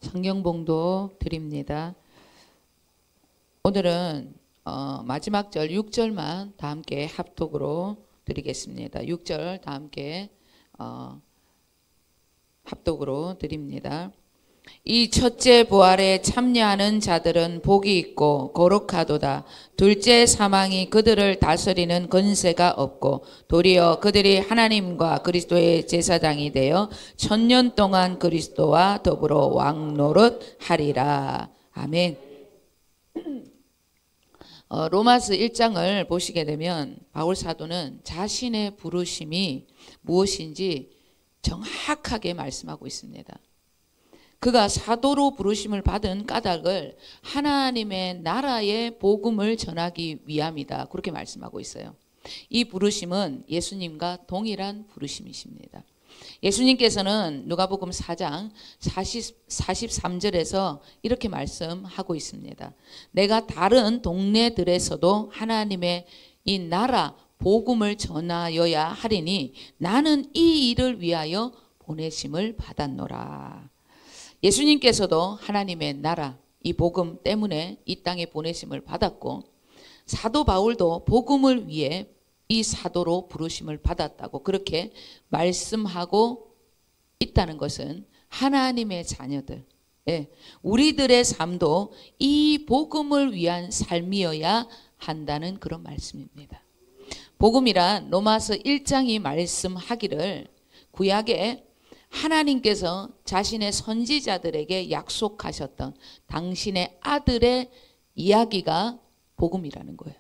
성경봉도 드립니다. 오늘은 마지막 절 6절만 다 함께 합독으로 드리겠습니다. 6절 다 함께 합독으로 드립니다. 이 첫째 부활에 참여하는 자들은 복이 있고 거룩하도다. 둘째 사망이 그들을 다스리는 권세가 없고 도리어 그들이 하나님과 그리스도의 제사장이 되어 1000년 동안 그리스도와 더불어 왕노릇하리라. 아멘. 로마서 1장을 보시게 되면 바울 사도는 자신의 부르심이 무엇인지 정확하게 말씀하고 있습니다. 그가 사도로 부르심을 받은 까닭을 하나님의 나라의 복음을 전하기 위함이다. 그렇게 말씀하고 있어요. 이 부르심은 예수님과 동일한 부르심이십니다. 예수님께서는 누가복음 4장 43절에서 이렇게 말씀하고 있습니다. 내가 다른 동네들에서도 하나님의 이 나라 복음을 전하여야 하리니 나는 이 일을 위하여 보내심을 받았노라. 예수님께서도 하나님의 나라 이 복음 때문에 이 땅에 보내심을 받았고 사도 바울도 복음을 위해 이 사도로 부르심을 받았다고 그렇게 말씀하고 있다는 것은 하나님의 자녀들, 우리들의 삶도 이 복음을 위한 삶이어야 한다는 그런 말씀입니다. 복음이란 로마서 1장이 말씀하기를 구약에 하나님께서 자신의 선지자들에게 약속하셨던 당신의 아들의 이야기가 복음이라는 거예요.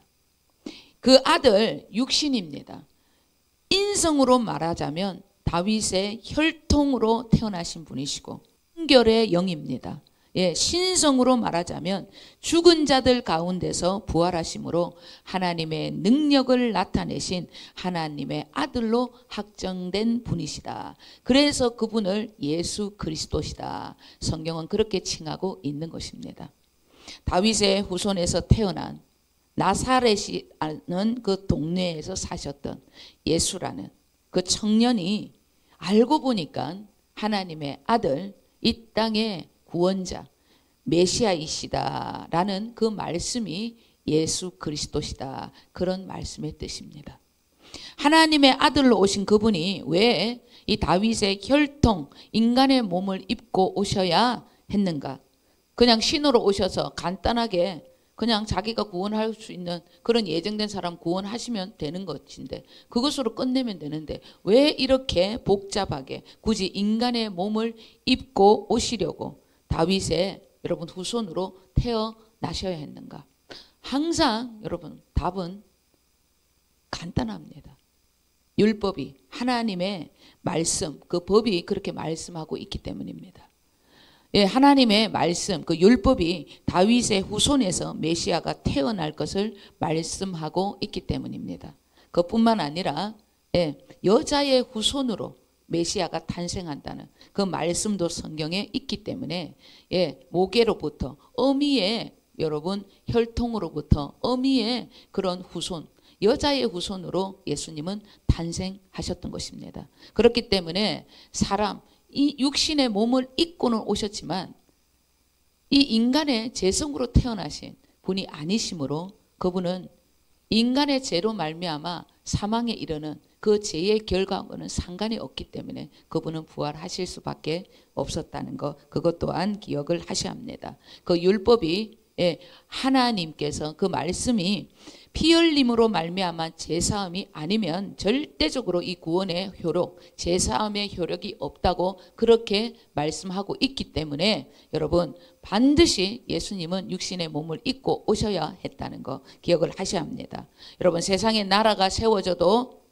그 아들 육신입니다. 인성으로 말하자면 다윗의 혈통으로 태어나신 분이시고 순결의 영입니다. 신성으로 말하자면 죽은 자들 가운데서 부활하심으로 하나님의 능력을 나타내신 하나님의 아들로 확정된 분이시다. 그래서 그분을 예수 그리스도시다. 성경은 그렇게 칭하고 있는 것입니다. 다윗의 후손에서 태어난 나사렛이라는 그 동네에서 사셨던 예수라는 그 청년이 알고 보니까 하나님의 아들, 이 땅의 구원자, 메시아이시다라는 그 말씀이 예수 그리스도시다. 그런 말씀의 뜻입니다. 하나님의 아들로 오신 그분이 왜 이 다윗의 혈통, 인간의 몸을 입고 오셔야 했는가? 그냥 신으로 오셔서 간단하게 그냥 자기가 구원할 수 있는 그런 예정된 사람 구원하시면 되는 것인데 그것으로 끝내면 되는데 왜 이렇게 복잡하게 굳이 인간의 몸을 입고 오시려고 다윗의 여러분 후손으로 태어나셔야 했는가? 항상 여러분 답은 간단합니다. 율법이 하나님의 말씀, 그 법이 그렇게 말씀하고 있기 때문입니다. 하나님의 말씀, 그 율법이 다윗의 후손에서 메시아가 태어날 것을 말씀하고 있기 때문입니다. 그뿐만 아니라 여자의 후손으로 메시아가 탄생한다는 그 말씀도 성경에 있기 때문에 모계로부터 어미의 여러분 혈통으로부터 어미의 그런 후손, 여자의 후손으로 예수님은 탄생하셨던 것입니다. 그렇기 때문에 사람 이 육신의 몸을 입고는 오셨지만 이 인간의 재성으로 태어나신 분이 아니시므로 그분은 인간의 죄로 말미암아 사망에 이르는 그 죄의 결과와는 상관이 없기 때문에 그분은 부활하실 수밖에 없었다는 것, 그것 또한 기억을 하셔야 합니다. 그 율법이 하나님께서 그 말씀이 피 흘림으로 말미암아 제사함이 아니면 절대적으로 이 구원의 효력, 제사함의 효력이 없다고 그렇게 말씀하고 있기 때문에 여러분 반드시 예수님은 육신의 몸을 입고 오셔야 했다는 거 기억을 하셔야 합니다. 여러분 세상에 나라가 세워져도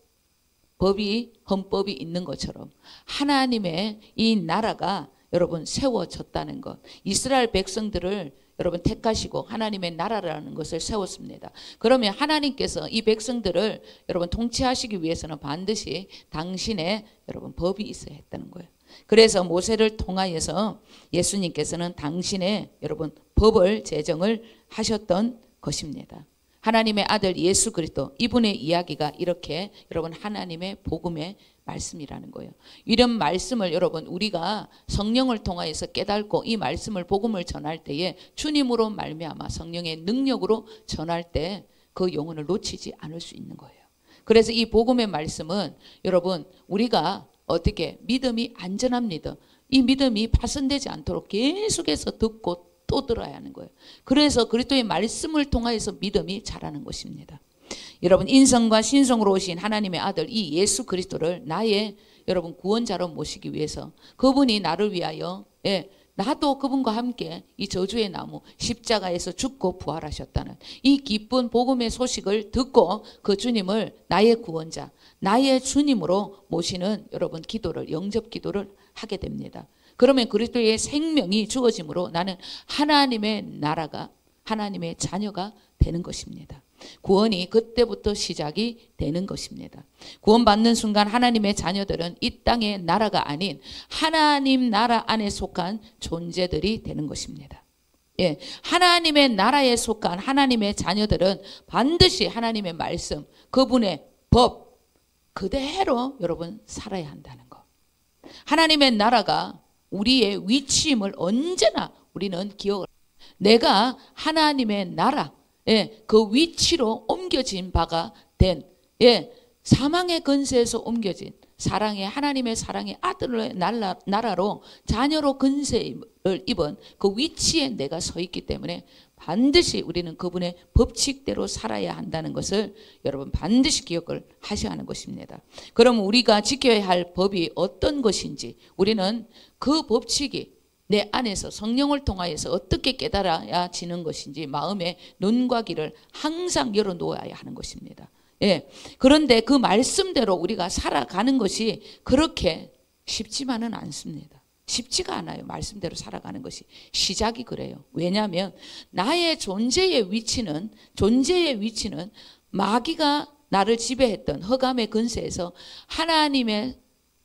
헌법이 있는 것처럼 하나님의 이 나라가 여러분 세워졌다는 것, 이스라엘 백성들을 여러분 택하시고 하나님의 나라라는 것을 세웠습니다. 그러면 하나님께서 이 백성들을 여러분 통치하시기 위해서는 반드시 당신의 여러분 법이 있어야 했다는 거예요. 그래서 모세를 통하여서 예수님께서는 당신의 여러분 법을 제정을 하셨던 것입니다. 하나님의 아들 예수 그리스도 이분의 이야기가 이렇게 여러분 하나님의 복음의 말씀이라는 거예요. 이런 말씀을 여러분 우리가 성령을 통하여서 깨닫고 이 말씀을 복음을 전할 때에 주님으로 말미암아 성령의 능력으로 전할 때 그 영혼을 놓치지 않을 수 있는 거예요. 그래서 이 복음의 말씀은 여러분 우리가 어떻게 믿음이 안전합니다. 이 믿음이 파손되지 않도록 계속해서 듣고 또 들어야 하는 거예요. 그래서 그리스도의 말씀을 통하여서 믿음이 자라는 것입니다. 여러분 인성과 신성으로 오신 하나님의 아들 이 예수 그리스도를 나의 여러분 구원자로 모시기 위해서 그분이 나를 위하여 나도 그분과 함께 이 저주의 나무 십자가에서 죽고 부활하셨다는 이 기쁜 복음의 소식을 듣고 그 주님을 나의 구원자 나의 주님으로 모시는 여러분 기도를 영접 기도를 하게 됩니다. 그러면 그리스도의 생명이 주어짐으로 나는 하나님의 나라가 하나님의 자녀가 되는 것입니다. 구원이 그때부터 시작이 되는 것입니다. 구원받는 순간 하나님의 자녀들은 이 땅의 나라가 아닌 하나님 나라 안에 속한 존재들이 되는 것입니다. 하나님의 나라에 속한 하나님의 자녀들은 반드시 하나님의 말씀, 그분의 법 그대로 여러분 살아야 한다는 것. 하나님의 나라가 우리의 위치임을 언제나 우리는 기억을 내가 하나님의 나라 그 위치로 옮겨진 바가 된 사망의 근세에서 옮겨진 사랑의 하나님의 사랑의 아들의 나라로 자녀로 근세를 입은 그 위치에 내가 서 있기 때문에 반드시 우리는 그분의 법칙대로 살아야 한다는 것을 여러분 반드시 기억을 하셔야 하는 것입니다. 그럼 우리가 지켜야 할 법이 어떤 것인지 우리는 그 법칙이 내 안에서 성령을 통하여서 어떻게 깨달아야 지는 것인지 마음의 눈과 귀를 항상 열어놓아야 하는 것입니다. 그런데 그 말씀대로 우리가 살아가는 것이 그렇게 쉽지만은 않습니다. 쉽지가 않아요. 말씀대로 살아가는 것이. 시작이 그래요. 왜냐하면 나의 존재의 위치는 마귀가 나를 지배했던 흑암의 근세에서 하나님의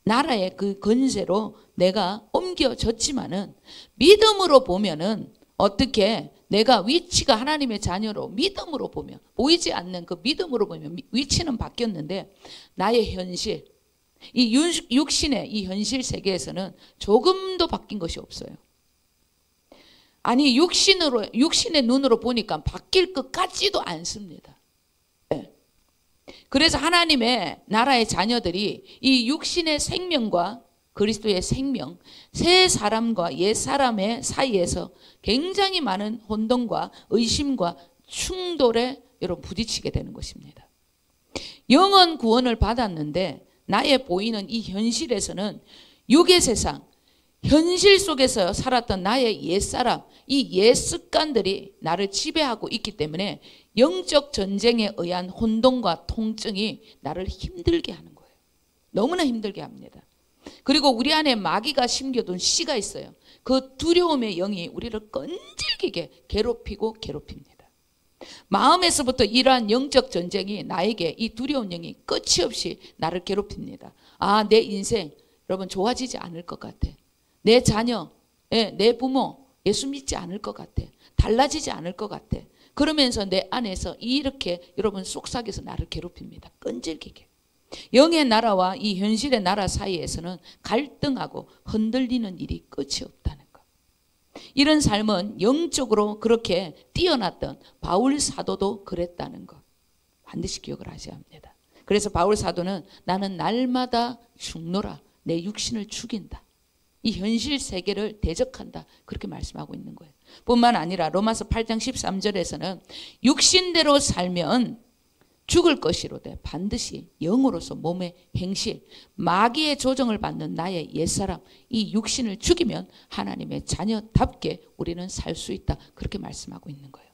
나라의 그 권세로 내가 옮겨졌지만은 믿음으로 보면은 어떻게 내가 위치가 하나님의 자녀로 믿음으로 보면 보이지 않는 그 믿음으로 보면 위치는 바뀌었는데 나의 현실 이 육신의 이 현실 세계에서는 조금도 바뀐 것이 없어요. 아니 육신의 눈으로 보니까 바뀔 것 같지도 않습니다. 그래서 하나님의 나라의 자녀들이 이 육신의 생명과 그리스도의 생명, 새 사람과 옛 사람의 사이에서 굉장히 많은 혼동과 의심과 충돌에 여러분 부딪히게 되는 것입니다. 영원 구원을 받았는데 나의 보이는 이 현실에서는 육의 세상, 현실 속에서 살았던 나의 옛사람, 이 옛 습관들이 나를 지배하고 있기 때문에 영적 전쟁에 의한 혼동과 통증이 나를 힘들게 하는 거예요. 너무나 힘들게 합니다. 그리고 우리 안에 마귀가 심겨둔 씨가 있어요. 그 두려움의 영이 우리를 끈질기게 괴롭힙니다. 마음에서부터 이러한 영적 전쟁이 나에게 이 두려운 영이 끝이 없이 나를 괴롭힙니다. 아, 내 인생 여러분 좋아지지 않을 것 같아. 내 자녀, 내 부모 예수 믿지 않을 것 같아. 달라지지 않을 것 같아. 그러면서 내 안에서 이렇게 여러분 속삭여서 나를 괴롭힙니다. 끈질기게. 영의 나라와 이 현실의 나라 사이에서는 갈등하고 흔들리는 일이 끝이 없다는 것. 이런 삶은 영적으로 그렇게 뛰어났던 바울 사도도 그랬다는 것. 반드시 기억을 하셔야 합니다. 그래서 바울 사도는 나는 날마다 죽노라. 내 육신을 죽인다. 이 현실 세계를 대적한다. 그렇게 말씀하고 있는 거예요. 뿐만 아니라 로마서 8장 13절에서는 육신대로 살면 죽을 것이로되 반드시 영으로서 몸의 행실, 마귀의 조정을 받는 나의 옛사람, 이 육신을 죽이면 하나님의 자녀답게 우리는 살 수 있다. 그렇게 말씀하고 있는 거예요.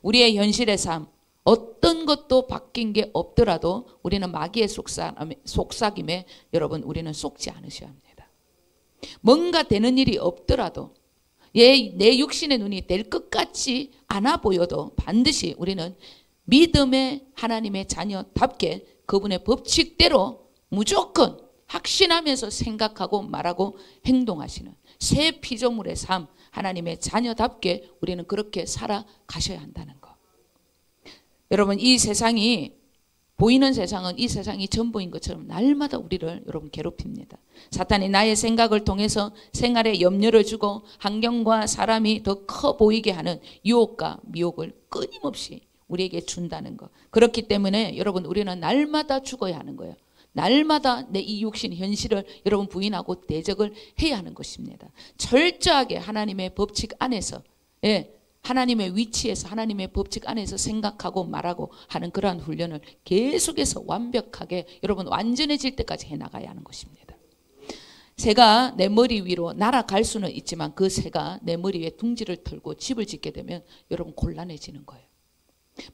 우리의 현실의 삶, 어떤 것도 바뀐 게 없더라도 우리는 마귀의 속삭임에 여러분 우리는 속지 않으셔야 합니다. 뭔가 되는 일이 없더라도 내 육신의 눈이 될 것 같지 않아 보여도 반드시 우리는 믿음의 하나님의 자녀답게 그분의 법칙대로 무조건 확신하면서 생각하고 말하고 행동하시는 새 피조물의 삶, 하나님의 자녀답게 우리는 그렇게 살아가셔야 한다는 것. 여러분 이 세상이 보이는 세상은 이 세상이 전부인 것처럼 날마다 우리를 여러분 괴롭힙니다. 사탄이 나의 생각을 통해서 생활에 염려를 주고 환경과 사람이 더 커 보이게 하는 유혹과 미혹을 끊임없이 우리에게 준다는 것. 그렇기 때문에 여러분 우리는 날마다 죽어야 하는 거예요. 날마다 내 이 육신 현실을 여러분 부인하고 대적을 해야 하는 것입니다. 철저하게 하나님의 법칙 안에서 하나님의 위치에서 하나님의 법칙 안에서 생각하고 말하고 하는 그러한 훈련을 계속해서 완벽하게 여러분 완전해질 때까지 해나가야 하는 것입니다. 새가 내 머리 위로 날아갈 수는 있지만 그 새가 내 머리 위에 둥지를 털고 집을 짓게 되면 여러분 곤란해지는 거예요.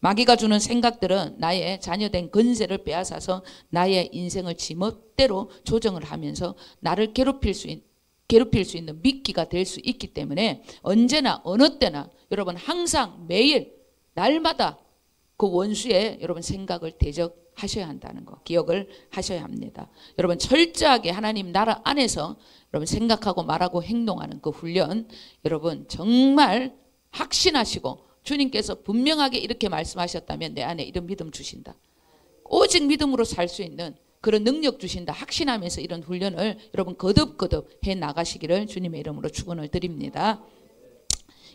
마귀가 주는 생각들은 나의 자녀된 건세를 빼앗아서 나의 인생을 지멋대로 조정을 하면서 나를 괴롭힐 수 있는 미끼가 될 수 있기 때문에 언제나 어느 때나 여러분 항상 매일 날마다 그 원수의 여러분 생각을 대적하셔야 한다는 거 기억을 하셔야 합니다. 여러분 철저하게 하나님 나라 안에서 여러분 생각하고 말하고 행동하는 그 훈련 여러분 정말 확신하시고 주님께서 분명하게 이렇게 말씀하셨다면 내 안에 이런 믿음 주신다. 오직 믿음으로 살 수 있는 그런 능력 주신다. 확신하면서 이런 훈련을 여러분 거듭거듭 해 나가시기를 주님의 이름으로 축원을 드립니다.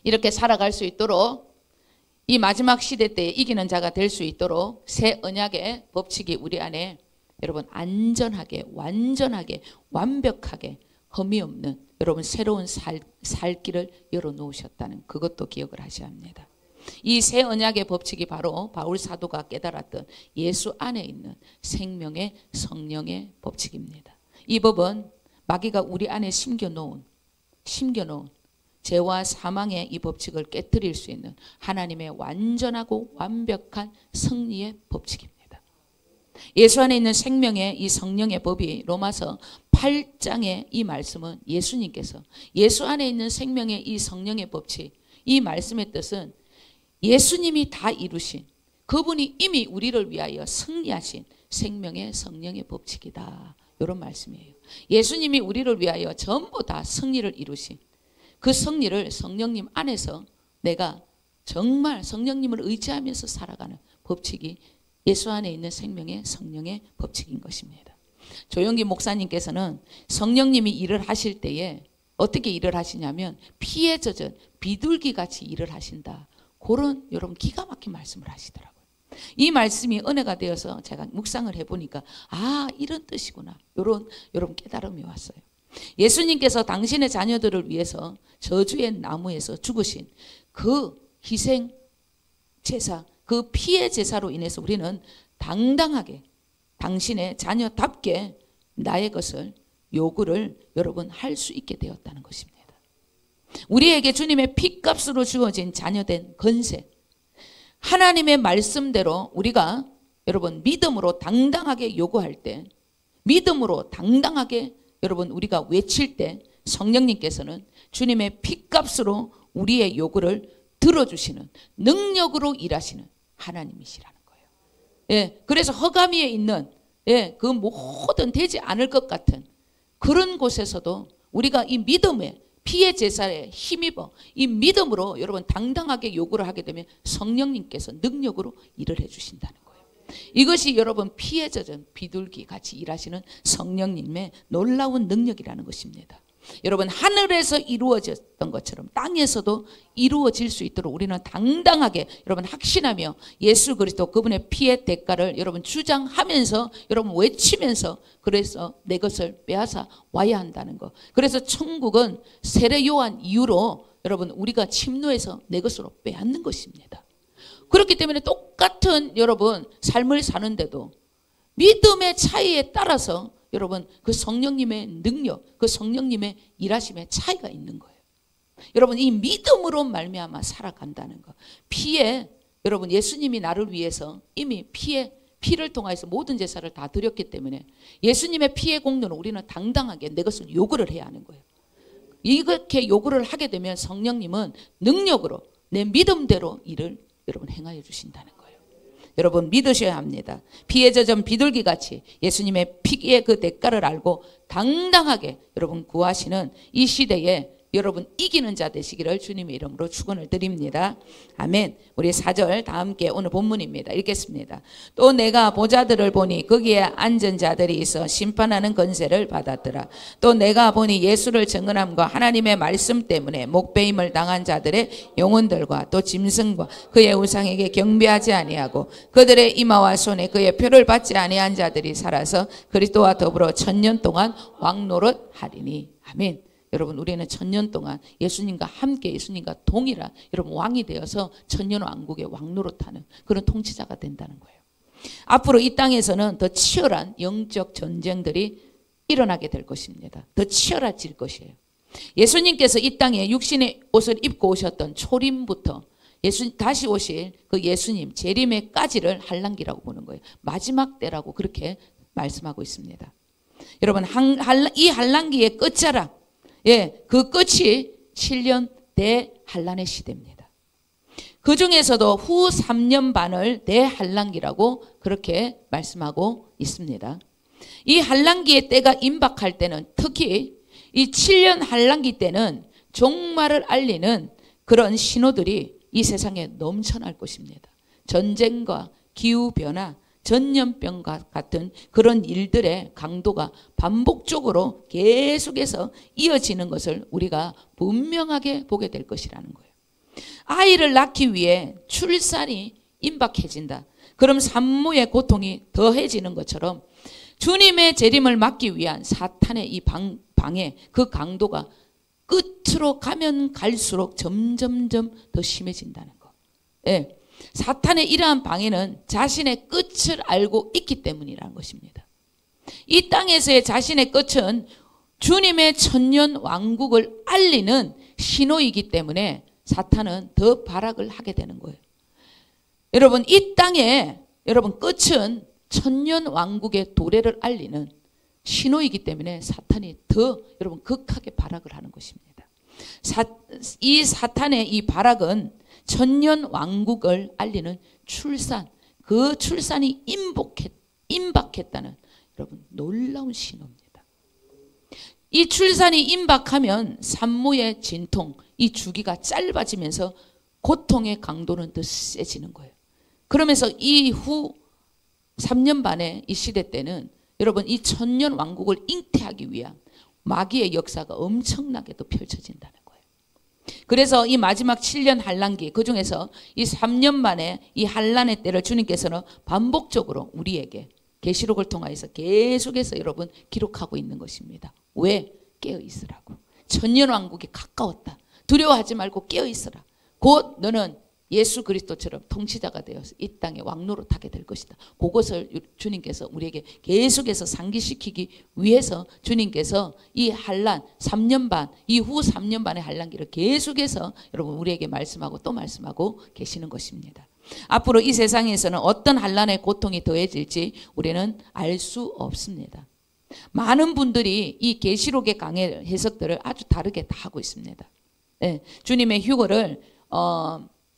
이렇게 살아갈 수 있도록 이 마지막 시대 때 이기는 자가 될 수 있도록 새 언약의 법칙이 우리 안에 여러분 안전하게 완전하게 완벽하게 흠이 없는 여러분 새로운 살 길을 열어놓으셨다는 그것도 기억을 하셔야 합니다. 이 새 언약의 법칙이 바로 바울 사도가 깨달았던 예수 안에 있는 생명의 성령의 법칙입니다. 이 법은 마귀가 우리 안에 심겨놓은 죄와 사망의 이 법칙을 깨뜨릴 수 있는 하나님의 완전하고 완벽한 승리의 법칙입니다. 예수 안에 있는 생명의 이 성령의 법이 로마서 8장의 이 말씀은 예수님께서 예수 안에 있는 생명의 이 성령의 법칙 이 말씀의 뜻은 예수님이 다 이루신 그분이 이미 우리를 위하여 승리하신 생명의 성령의 법칙이다. 이런 말씀이에요. 예수님이 우리를 위하여 전부 다 승리를 이루신 그 승리를 성령님 안에서 내가 정말 성령님을 의지하면서 살아가는 법칙이 예수 안에 있는 생명의 성령의 법칙인 것입니다. 조영기 목사님께서는 성령님이 일을 하실 때에 어떻게 일을 하시냐면 피에 젖은 비둘기 같이 일을 하신다. 그런 여러분 기가 막힌 말씀을 하시더라고요. 이 말씀이 은혜가 되어서 제가 묵상을 해보니까 아 이런 뜻이구나. 여러분 깨달음이 왔어요. 예수님께서 당신의 자녀들을 위해서 저주의 나무에서 죽으신 그 희생 제사 그 피의 제사로 인해서 우리는 당당하게 당신의 자녀답게 나의 것을 요구를 여러분 할 수 있게 되었다는 것입니다. 우리에게 주님의 피값으로 주어진 자녀된 건세 하나님의 말씀대로 우리가 여러분 믿음으로 당당하게 요구할 때 믿음으로 당당하게 여러분 우리가 외칠 때 성령님께서는 주님의 피값으로 우리의 요구를 들어주시는 능력으로 일하시는 하나님이시라는 거예요. 예, 그래서 허감위에 있는 그 모든 되지 않을 것 같은 그런 곳에서도 우리가 이 믿음의 피의 제사에 힘입어 이 믿음으로 여러분 당당하게 요구를 하게 되면 성령님께서 능력으로 일을 해주신다는 거예요. 이것이 여러분 피에 젖은 비둘기 같이 일하시는 성령님의 놀라운 능력이라는 것입니다. 여러분 하늘에서 이루어졌던 것처럼 땅에서도 이루어질 수 있도록 우리는 당당하게 여러분 확신하며 예수 그리스도 그분의 피의 대가를 여러분 주장하면서 여러분 외치면서 그래서 내 것을 빼앗아 와야 한다는 것. 그래서 천국은 세례 요한 이후로 여러분 우리가 침노해서 내 것으로 빼앗는 것입니다. 그렇기 때문에 똑같은 여러분 삶을 사는데도 믿음의 차이에 따라서 여러분 그 성령님의 능력, 그 성령님의 일하심의 차이가 있는 거예요. 여러분 이 믿음으로 말미암아 살아간다는 거. 피에 여러분 예수님이 나를 위해서 이미 피를 통해서 모든 제사를 다 드렸기 때문에 예수님의 피의 공로는 우리는 당당하게 내 것을 요구를 해야 하는 거예요. 이렇게 요구를 하게 되면 성령님은 능력으로 내 믿음대로 일을 여러분 행하여 주신다는 거예요. 여러분 믿으셔야 합니다. 피에 젖은 비둘기같이 예수님의 피의 그 대가를 알고 당당하게 여러분 구하시는 이 시대에 여러분 이기는 자 되시기를 주님의 이름으로 축원을 드립니다. 아멘. 우리 4절 다 함께 오늘 본문입니다. 읽겠습니다. 또 내가 보좌들을 보니 거기에 앉은 자들이 있어 심판하는 권세를 받았더라. 또 내가 보니 예수를 증언함과 하나님의 말씀 때문에 목배임을 당한 자들의 영혼들과 또 짐승과 그의 우상에게 경배하지 아니하고 그들의 이마와 손에 그의 표를 받지 아니한 자들이 살아서 그리스도와 더불어 1000년 동안 왕노릇 하리니. 아멘. 여러분 우리는 1000년 동안 예수님과 함께 예수님과 동일한 여러분 왕이 되어서 1000년 왕국의 왕노릇하는 그런 통치자가 된다는 거예요. 앞으로 이 땅에서는 더 치열한 영적 전쟁들이 일어나게 될 것입니다. 더 치열해질 것이에요. 예수님께서 이 땅에 육신의 옷을 입고 오셨던 초림부터 다시 오실 그 예수님 재림에까지를 한란기라고 보는 거예요. 마지막 때라고 그렇게 말씀하고 있습니다. 여러분 이 한란기의 끝자락, 그 끝이 7년 대한란의 시대입니다. 그 중에서도 후 3년 반을 대한란기라고 그렇게 말씀하고 있습니다. 이 한란기의 때가 임박할 때는 특히 이 7년 한란기 때는 종말을 알리는 그런 신호들이 이 세상에 넘쳐날 것입니다. 전쟁과 기후변화, 전염병과 같은 그런 일들의 강도가 반복적으로 계속해서 이어지는 것을 우리가 분명하게 보게 될 것이라는 거예요. 아이를 낳기 위해 출산이 임박해진다. 그럼 산모의 고통이 더해지는 것처럼 주님의 재림을 막기 위한 사탄의 이 방해, 그 강도가 끝으로 가면 갈수록 점점점 더 심해진다는 거. 사탄의 이러한 방해는 자신의 끝을 알고 있기 때문이라는 것입니다. 이 땅에서의 자신의 끝은 주님의 1000년 왕국을 알리는 신호이기 때문에 사탄은 더 발악을 하게 되는 거예요. 여러분 이 땅에 여러분 끝은 1000년 왕국의 도래를 알리는 신호이기 때문에 사탄이 더 여러분 극하게 발악을 하는 것입니다. 이 사탄의 이 발악은 1000년 왕국을 알리는 출산, 그 출산이 임박했다는 여러분 놀라운 신호입니다. 이 출산이 임박하면 산모의 진통, 이 주기가 짧아지면서 고통의 강도는 더 세지는 거예요. 그러면서 이후 3년 반의 이 시대 때는 여러분 이 1000년 왕국을 잉태하기 위한 마귀의 역사가 엄청나게 또 펼쳐진다는 거예요. 그래서 이 마지막 7년 한란기 그중에서 이 3년 만에 이 한란의 때를 주님께서는 반복적으로 우리에게 계시록을 통하여서 계속해서 여러분 기록하고 있는 것입니다. 왜? 깨어 있으라고. 1000년 왕국이 가까웠다. 두려워하지 말고 깨어 있으라. 곧 너는 예수 그리스도처럼 통치자가 되어서 이 땅에 왕노릇하게 될 것이다. 그것을 주님께서 우리에게 계속해서 상기시키기 위해서 주님께서 이 한란 3년 반 이후 3년 반의 한란기를 계속해서 여러분 우리에게 말씀하고 또 말씀하고 계시는 것입니다. 앞으로 이 세상에서는 어떤 한란의 고통이 더해질지 우리는 알 수 없습니다. 많은 분들이 이 계시록의 강해 해석들을 아주 다르게 다 하고 있습니다. 주님의 휴거를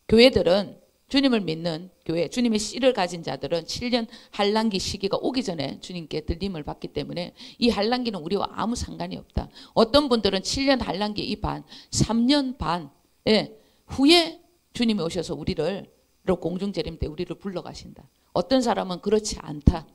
교회들은 주님을 믿는 교회, 주님의 씨를 가진 자들은 7년 한란기 시기가 오기 전에 주님께 들림을 받기 때문에 이 한란기는 우리와 아무 상관이 없다. 어떤 분들은 7년 한란기 이 반, 3년 반 후에 주님이 오셔서 우리를 공중재림 때 우리를 불러가신다. 어떤 사람은 그렇지 않다.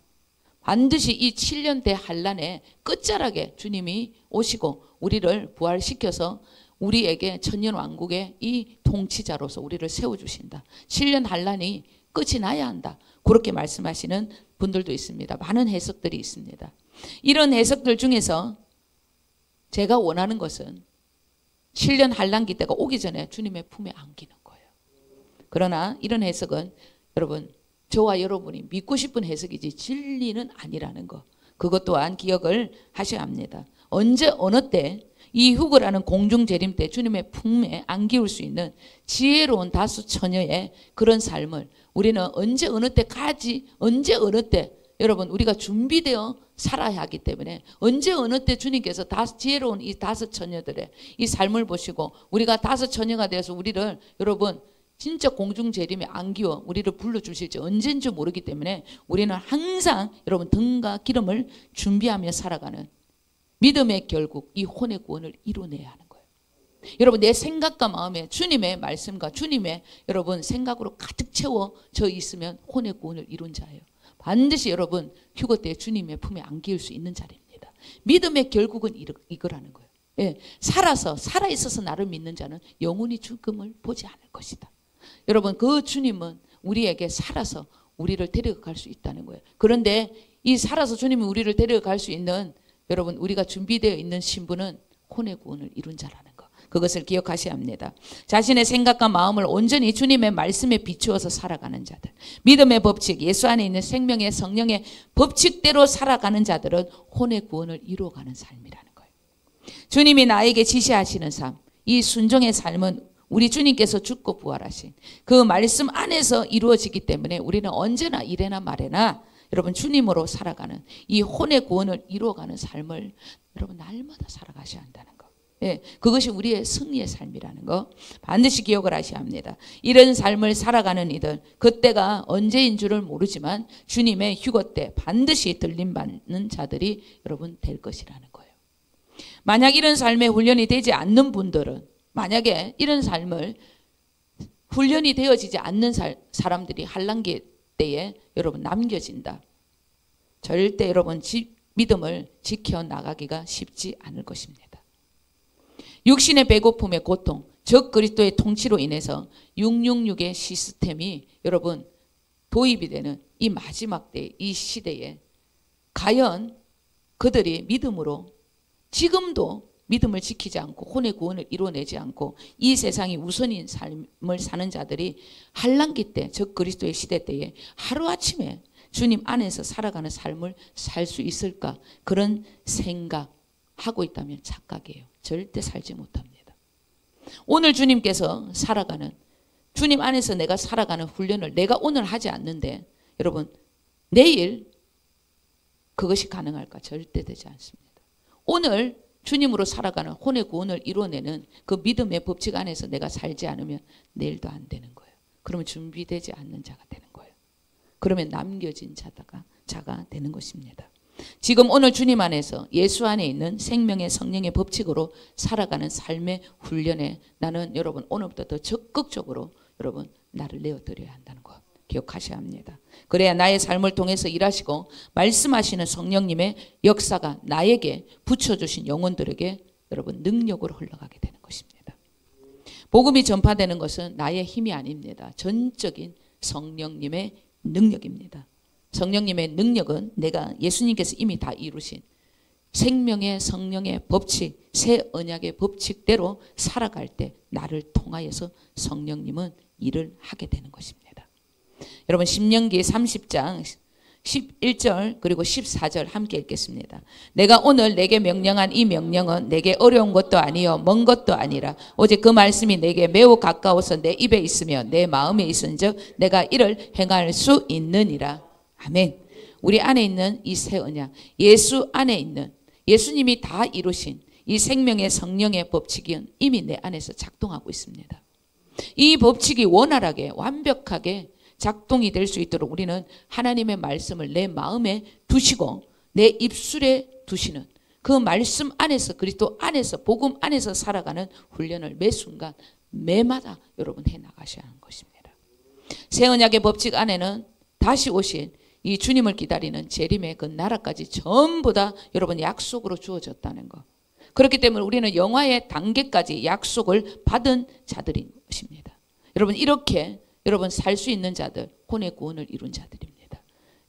반드시 이 7년 대한란의 끝자락에 주님이 오시고 우리를 부활시켜서 우리에게 천년 왕국의 이 통치자로서 우리를 세워주신다. 7년 한란이 끝이 나야 한다. 그렇게 말씀하시는 분들도 있습니다. 많은 해석들이 있습니다. 이런 해석들 중에서 제가 원하는 것은 7년 한란기 때가 오기 전에 주님의 품에 안기는 거예요. 그러나 이런 해석은 여러분 저와 여러분이 믿고 싶은 해석이지 진리는 아니라는 거. 그것 또한 기억을 하셔야 합니다. 언제 어느 때 이 휴거라는 공중재림 때 주님의 품에 안기울 수 있는 지혜로운 다수 처녀의 그런 삶을 우리는 언제 어느 때까지 언제 어느 때 여러분 우리가 준비되어 살아야 하기 때문에 언제 어느 때 주님께서 지혜로운 이 다섯 처녀들의 이 삶을 보시고 우리가 다섯 처녀가 되어서 우리를 여러분 진짜 공중재림에 안기워 우리를 불러주실지 언제인지 모르기 때문에 우리는 항상 여러분 등과 기름을 준비하며 살아가는 믿음의 결국 이 혼의 구원을 이루어내야 하는 거예요. 여러분 내 생각과 마음에 주님의 말씀과 주님의 여러분 생각으로 가득 채워져 있으면 혼의 구원을 이룬 자예요. 반드시 여러분 휴거 때 주님의 품에 안길 수 있는 자리입니다. 믿음의 결국은 이거라는 거예요. 예, 살아있어서 나를 믿는 자는 영원히 죽음을 보지 않을 것이다. 여러분 그 주님은 우리에게 살아서 우리를 데려갈 수 있다는 거예요. 그런데 이 살아서 주님이 우리를 데려갈 수 있는 여러분 우리가 준비되어 있는 신분은 혼의 구원을 이룬 자라는 거. 그것을 기억하셔야 합니다. 자신의 생각과 마음을 온전히 주님의 말씀에 비추어서 살아가는 자들. 믿음의 법칙, 예수 안에 있는 생명의 성령의 법칙대로 살아가는 자들은 혼의 구원을 이루어가는 삶이라는 거예요. 주님이 나에게 지시하시는 삶, 이 순종의 삶은 우리 주님께서 죽고 부활하신 그 말씀 안에서 이루어지기 때문에 우리는 언제나 이래나 말해나 여러분 주님으로 살아가는 이 혼의 구원을 이루어가는 삶을 여러분 날마다 살아가셔야 한다는 거. 예, 그것이 우리의 승리의 삶이라는 거 반드시 기억을 하셔야 합니다. 이런 삶을 살아가는 이들 그때가 언제인 줄을 모르지만 주님의 휴거 때 반드시 들림받는 자들이 여러분 될 것이라는 거예요. 만약 이런 삶에 훈련이 되지 않는 분들은 만약에 이런 삶을 훈련이 되어지지 않는 사람들이 환난기 때에 여러분 남겨진다. 절대 여러분 믿음을 지켜나가기가 쉽지 않을 것입니다. 육신의 배고픔의 고통, 적 그리스도의 통치로 인해서 666의 시스템이 여러분 도입이 되는 이 마지막 때, 이 시대에 과연 그들이 믿음으로 지금도 믿음을 지키지 않고 혼의 구원을 이루어내지 않고 이 세상이 우선인 삶을 사는 자들이 환난기 때, 적 그리스도의 시대 때에 하루아침에 주님 안에서 살아가는 삶을 살 수 있을까? 그런 생각하고 있다면 착각이에요. 절대 살지 못합니다. 오늘 주님께서 살아가는 주님 안에서 내가 살아가는 훈련을 내가 오늘 하지 않는데 여러분 내일 그것이 가능할까? 절대 되지 않습니다. 오늘 주님으로 살아가는 혼의 구원을 이루어내는 그 믿음의 법칙 안에서 내가 살지 않으면 내일도 안 되는 거예요. 그러면 준비되지 않는 자가 되는 거예요. 그러면 남겨진 자가 되는 것입니다. 지금 오늘 주님 안에서 예수 안에 있는 생명의 성령의 법칙으로 살아가는 삶의 훈련에 나는 여러분 오늘부터 더 적극적으로 여러분 나를 내어드려야 한다는 것 기억하셔야 합니다. 그래야 나의 삶을 통해서 일하시고 말씀하시는 성령님의 역사가 나에게 붙여주신 영혼들에게 여러분 능력으로 흘러가게 되는 것입니다. 복음이 전파되는 것은 나의 힘이 아닙니다. 전적인 성령님의 능력입니다. 성령님의 능력은 내가 예수님께서 이미 다 이루신 생명의 성령의 법칙, 새 언약의 법칙대로 살아갈 때 나를 통하여서 성령님은 일을 하게 되는 것입니다. 여러분 신명기 30장 11절 그리고 14절 함께 읽겠습니다. 내가 오늘 내게 명령한 이 명령은 내게 어려운 것도 아니요 먼 것도 아니라 오직 그 말씀이 내게 매우 가까워서 내 입에 있으며 내 마음에 있은즉 내가 이를 행할 수 있느니라. 아멘. 우리 안에 있는 이 새 언약, 예수 안에 있는 예수님이 다 이루신 이 생명의 성령의 법칙은 이미 내 안에서 작동하고 있습니다. 이 법칙이 원활하게 완벽하게 작동이 될 수 있도록 우리는 하나님의 말씀을 내 마음에 두시고 내 입술에 두시는 그 말씀 안에서 그리스도 안에서 복음 안에서 살아가는 훈련을 매 순간 매마다 여러분 해나가셔야 하는 것입니다. 새 언약의 법칙 안에는 다시 오신 이 주님을 기다리는 재림의 그 나라까지 전부 다 여러분 약속으로 주어졌다는 것. 그렇기 때문에 우리는 영화의 단계까지 약속을 받은 자들인 것입니다. 여러분 이렇게 여러분 살 수 있는 자들, 혼의 구원을 이룬 자들입니다.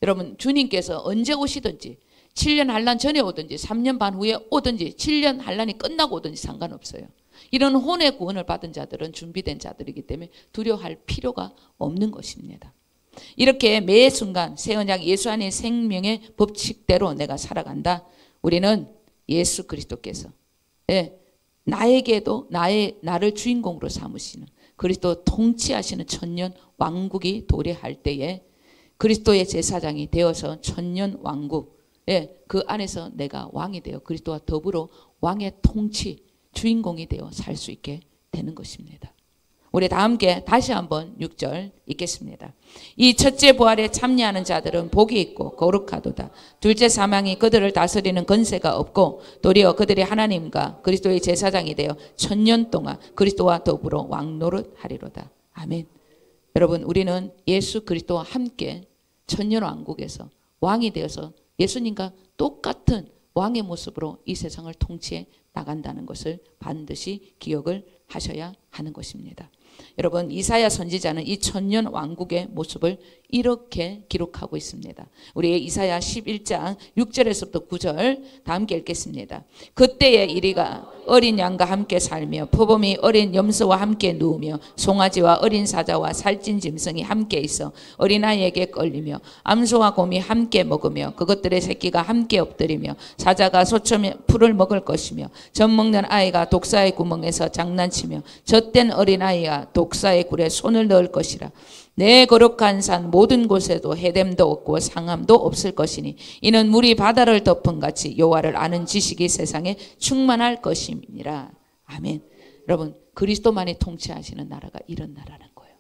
여러분 주님께서 언제 오시든지 7년 환난 전에 오든지 3년 반 후에 오든지 7년 환난이 끝나고 오든지 상관없어요. 이런 혼의 구원을 받은 자들은 준비된 자들이기 때문에 두려워할 필요가 없는 것입니다. 이렇게 매 순간 새 언약 예수 안의 생명의 법칙대로 내가 살아간다. 우리는 예수 그리스도께서 나에게도 나를 주인공으로 삼으시는 그리스도 통치하시는 천년 왕국이 도래할 때에 그리스도의 제사장이 되어서 천년 왕국 그 안에서 내가 왕이 되어 그리스도와 더불어 왕의 통치 주인공이 되어 살 수 있게 되는 것입니다. 우리 다 함께 다시 한번 6절 읽겠습니다. 이 첫째 부활에 참여하는 자들은 복이 있고 거룩하도다. 둘째 사망이 그들을 다스리는 권세가 없고 도리어 그들이 하나님과 그리스도의 제사장이 되어 천년 동안 그리스도와 더불어 왕노릇하리로다. 아멘. 여러분, 우리는 예수 그리스도와 함께 천년 왕국에서 왕이 되어서 예수님과 똑같은 왕의 모습으로 이 세상을 통치해 나간다는 것을 반드시 기억을 하셔야 하는 것입니다. 여러분, 이사야 선지자는 이 천년 왕국의 모습을 이렇게 기록하고 있습니다. 우리 이사야 11장 6절에서부터 9절 다 함께 읽겠습니다. 그때의 이리가 어린 양과 함께 살며 표범이 어린 염소와 함께 누우며 송아지와 어린 사자와 살찐 짐승이 함께 있어 어린아이에게 끌리며 암소와 곰이 함께 먹으며 그것들의 새끼가 함께 엎드리며 사자가 소처럼 풀을 먹을 것이며 젖 먹는 아이가 독사의 구멍에서 장난치며 젖된 어린아이가 독사의 굴에 손을 넣을 것이라. 내 거룩한 산 모든 곳에도 해됨도 없고 상함도 없을 것이니 이는 물이 바다를 덮은 같이 여호와를 아는 지식이 세상에 충만할 것임이니라. 아멘. 여러분, 그리스도만이 통치하시는 나라가 이런 나라는 거예요.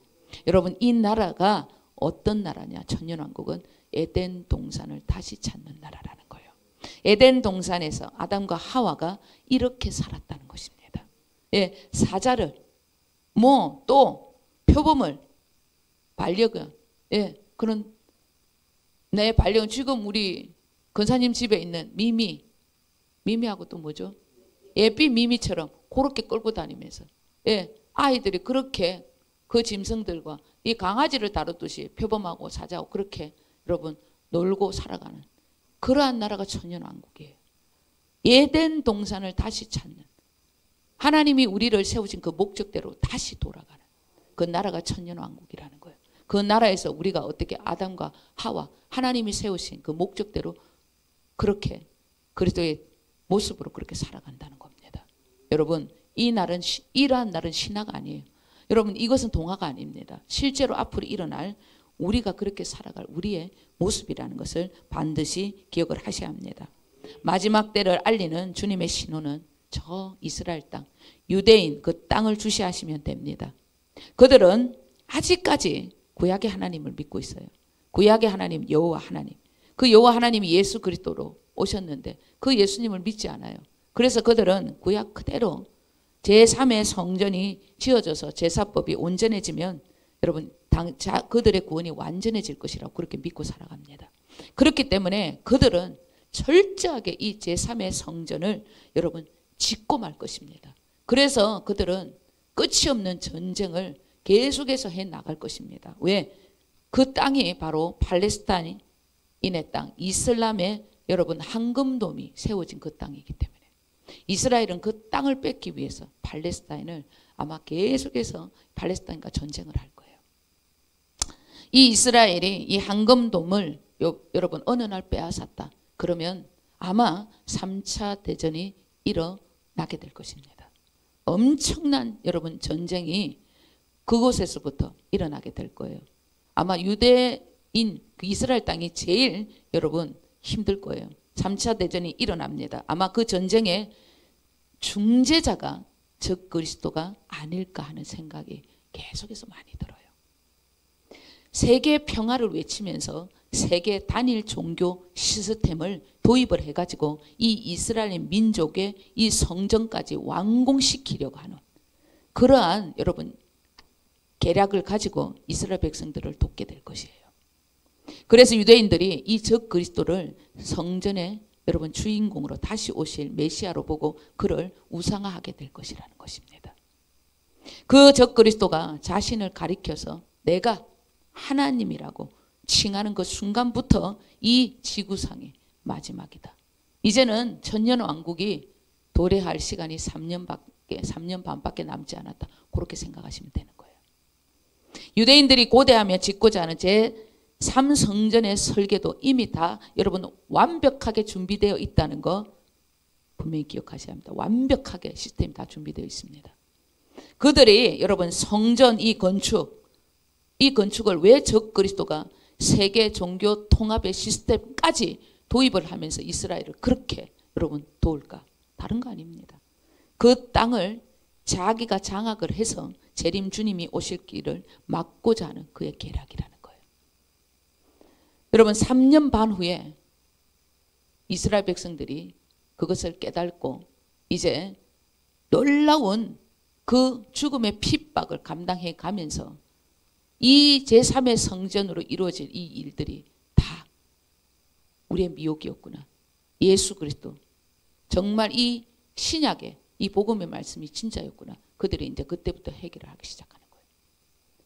여러분, 이 나라가 어떤 나라냐? 천년왕국은 에덴 동산을 다시 찾는 나라라는 거예요. 에덴 동산에서 아담과 하와가 이렇게 살았다는 것입니다. 예, 사자를 또 표범을 반려견, 예, 그런 내 반려견, 지금 우리 권사님 집에 있는 미미하고 또 뭐죠? 예삐 미미처럼 그렇게 끌고 다니면서, 예, 아이들이 그렇게 그 짐승들과 이 강아지를 다루듯이 표범하고 사자하고 그렇게 여러분 놀고 살아가는 그러한 나라가 천년왕국이에요. 에덴 동산을 다시 찾는, 하나님이 우리를 세우신 그 목적대로 다시 돌아가는 그 나라가 천년왕국이라는 거예요. 그 나라에서 우리가 어떻게 아담과 하와, 하나님이 세우신 그 목적대로 그렇게 그리스도의 모습으로 그렇게 살아간다는 겁니다. 여러분, 이러한 날은 신화가 아니에요. 여러분, 이것은 동화가 아닙니다. 실제로 앞으로 일어날 우리가 그렇게 살아갈 우리의 모습이라는 것을 반드시 기억을 하셔야 합니다. 마지막 때를 알리는 주님의 신호는 저 이스라엘 땅, 유대인 그 땅을 주시하시면 됩니다. 그들은 아직까지 구약의 하나님을 믿고 있어요. 구약의 하나님 여호와 하나님, 그 여호와 하나님이 예수 그리스도로 오셨는데 그 예수님을 믿지 않아요. 그래서 그들은 구약 그대로 제3의 성전이 지어져서 제사법이 온전해지면 여러분 그들의 구원이 완전해질 것이라고 그렇게 믿고 살아갑니다. 그렇기 때문에 그들은 철저하게 이 제3의 성전을 여러분 짓고 말 것입니다. 그래서 그들은 끝이 없는 전쟁을 계속해서 해 나갈 것입니다. 왜? 그 땅이 바로 팔레스타인의 땅, 이슬람의 여러분 황금돔이 세워진 그 땅이기 때문에 이스라엘은 그 땅을 뺏기 위해서 팔레스타인을 아마 계속해서 팔레스타인과 전쟁을 할 거예요. 이 이스라엘이 이 황금돔을 여러분 어느 날 빼앗았다. 그러면 아마 3차 대전이 일어나게 될 것입니다. 엄청난 여러분 전쟁이 그곳에서부터 일어나게 될 거예요. 아마 유대인 그 이스라엘 땅이 제일 여러분 힘들 거예요. 3차 대전이 일어납니다. 아마 그 전쟁의 중재자가 적 그리스도가 아닐까 하는 생각이 계속해서 많이 들어요. 세계 평화를 외치면서 세계 단일 종교 시스템을 도입을 해가지고 이 이스라엘 민족의 이 성전까지 완공시키려고 하는 그러한 여러분 계략을 가지고 이스라엘 백성들을 돕게 될 것이에요. 그래서 유대인들이 이 적 그리스도를 성전의 여러분 주인공으로 다시 오실 메시아로 보고 그를 우상화하게 될 것이라는 것입니다. 그 적 그리스도가 자신을 가리켜서 내가 하나님이라고 칭하는 그 순간부터 이 지구상의 마지막이다. 이제는 천년왕국이 도래할 시간이 3년 반밖에 남지 않았다. 그렇게 생각하시면 되는 거예요. 유대인들이 고대하며 짓고자 하는 제3성전의 설계도 이미 다 여러분 완벽하게 준비되어 있다는 거 분명히 기억하셔야 합니다. 완벽하게 시스템이 다 준비되어 있습니다. 그들이 여러분 성전 이 건축을 왜 적 그리스도가 세계 종교 통합의 시스템까지 도입을 하면서 이스라엘을 그렇게 여러분 도울까? 다른 거 아닙니다. 그 땅을 자기가 장악을 해서 재림 주님이 오실 길을 막고자 하는 그의 계략이라는 거예요. 여러분 3년 반 후에 이스라엘 백성들이 그것을 깨닫고 이제 놀라운 그 죽음의 핍박을 감당해 가면서 이 제3의 성전으로 이루어질 이 일들이 다 우리의 미혹이었구나. 예수 그리스도 정말 이 신약의 이 복음의 말씀이 진짜였구나. 그들이 이제 그때부터 해결을 하기 시작하는 거예요.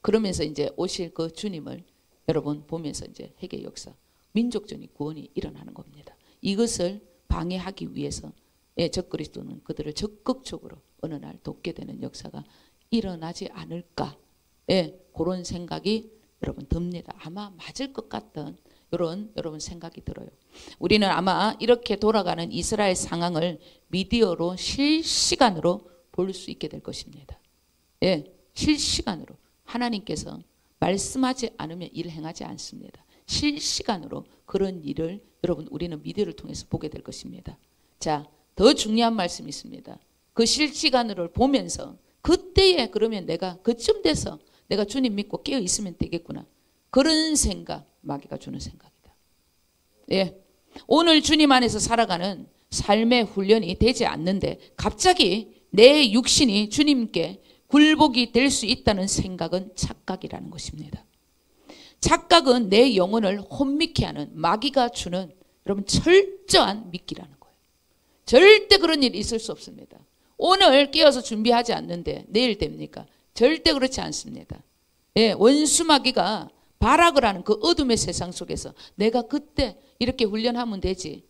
그러면서 이제 오실 그 주님을 여러분 보면서 이제 회개 역사, 민족적인 구원이 일어나는 겁니다. 이것을 방해하기 위해서 적그리스도는 그들을 적극적으로 어느 날 돕게 되는 역사가 일어나지 않을까. 그런 생각이 여러분 듭니다. 아마 맞을 것 같던 이런 여러분 생각이 들어요. 우리는 아마 이렇게 돌아가는 이스라엘 상황을 미디어로 실시간으로 볼 수 있게 될 것입니다. 실시간으로. 하나님께서 말씀하지 않으면 일 행하지 않습니다. 실시간으로 그런 일을 여러분 우리는 미디어를 통해서 보게 될 것입니다. 자, 더 중요한 말씀이 있습니다. 그 실시간으로 보면서 그때에 그러면 내가 그쯤 돼서 내가 주님 믿고 깨어 있으면 되겠구나. 그런 생각, 마귀가 주는 생각이다. 오늘 주님 안에서 살아가는 삶의 훈련이 되지 않는데 갑자기 내 육신이 주님께 굴복이 될 수 있다는 생각은 착각이라는 것입니다. 착각은 내 영혼을 혼미케 하는 마귀가 주는 여러분 철저한 미끼라는 거예요. 절대 그런 일이 있을 수 없습니다. 오늘 깨어서 준비하지 않는데 내일 됩니까? 절대 그렇지 않습니다. 원수 마귀가 발악을 하는 그 어둠의 세상 속에서 내가 그때 이렇게 훈련하면 되지.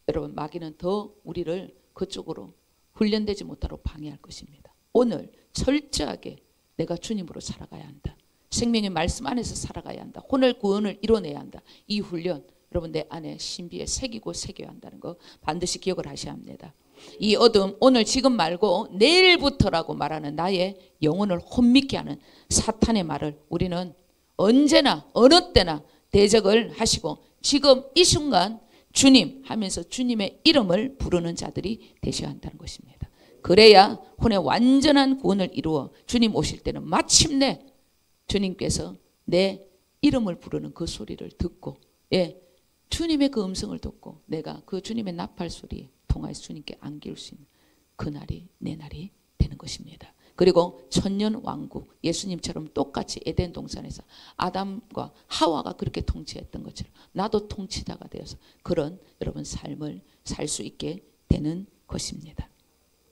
여러분 마귀는 더 우리를 그쪽으로 훈련되지 못하도록 방해할 것입니다. 오늘 철저하게 내가 주님으로 살아가야 한다. 생명의 말씀 안에서 살아가야 한다. 오늘 구원을 이뤄내야 한다. 이 훈련 여러분 내 안에 신비에 새기고 새겨야 한다는 거 반드시 기억을 하셔야 합니다. 이 어둠 오늘 지금 말고 내일부터라고 말하는 나의 영혼을 혼미케 하는 사탄의 말을 우리는 언제나 어느 때나 대적을 하시고 지금 이 순간 주님 하면서 주님의 이름을 부르는 자들이 되셔야 한다는 것입니다. 그래야 혼의 완전한 구원을 이루어 주님 오실 때는 마침내 주님께서 내 이름을 부르는 그 소리를 듣고 주님의 그 음성을 듣고 내가 그 주님의 나팔 소리에 통하여서 주님께 안길 수 있는 그날이 내 날이 되는 것입니다. 그리고 천년 왕국 예수님처럼 똑같이 에덴 동산에서 아담과 하와가 그렇게 통치했던 것처럼 나도 통치자가 되어서 그런 여러분 삶을 살 수 있게 되는 것입니다.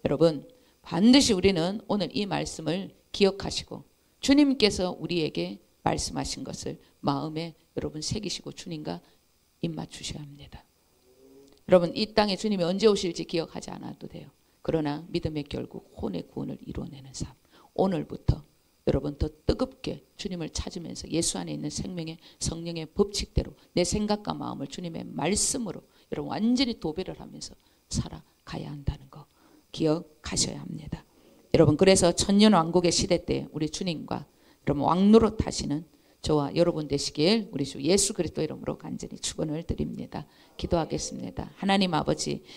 여러분 반드시 우리는 오늘 이 말씀을 기억하시고 주님께서 우리에게 말씀하신 것을 마음에 여러분 새기시고 주님과 입맞추셔야 합니다. 여러분 이 땅에 주님이 언제 오실지 기억하지 않아도 돼요. 그러나 믿음의 결국 혼의 구원을 이루어내는 삶. 오늘부터 여러분 더 뜨겁게 주님을 찾으면서 예수 안에 있는 생명의 성령의 법칙대로 내 생각과 마음을 주님의 말씀으로 여러분 완전히 도배를 하면서 살아가야 한다는 거 기억하셔야 합니다. 여러분 그래서 천년왕국의 시대 때 우리 주님과 여러분 왕노릇 하시는 저와 여러분 되시길 우리 주 예수 그리스도 이름으로 간절히 축원을 드립니다. 기도하겠습니다. 하나님 아버지